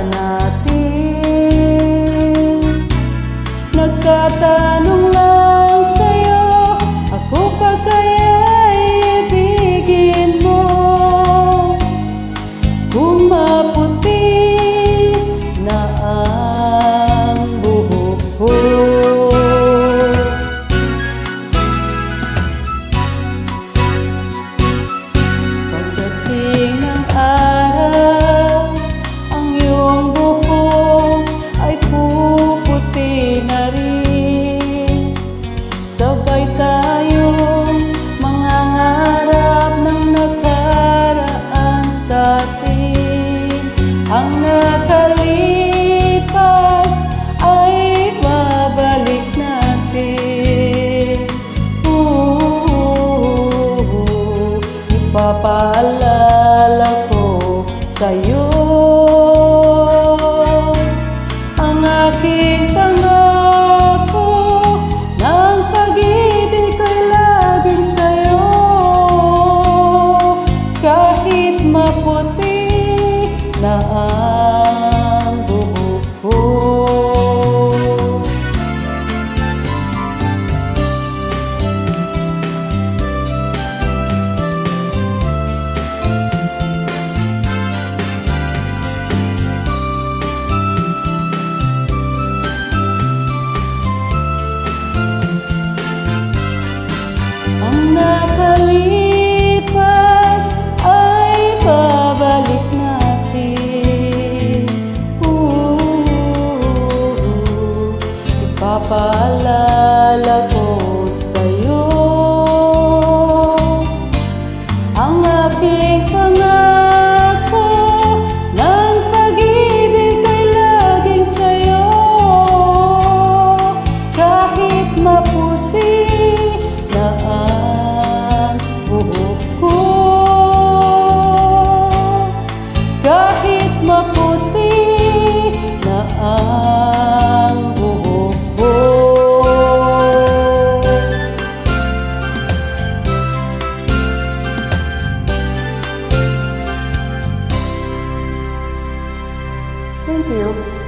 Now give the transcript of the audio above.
natin. Nagtatanong lang sa'yo, ako pa kaya'y ibigin mo? Kung maputi na ang buhok ko, pagdating ng araw, ang iyong buhok ay puputi na rin. Sabay tayong mangangarap ng nakaraan sa'tin. Ang nakalipas ay babalik natin. Ipapaalala ko sa'yo ang aking pangako ng pag-ibig ko'y laging sa'yo. Kahit maputi na ang buhok ko, ang nakalipas ay babalik natin. Ipapaalala ko sa'yo ang aking pangako ng pag-ibig ay laging sa'yo. Kahit maputi na ang buhok ko, kahit maputi na ang buhok ko. Thank you.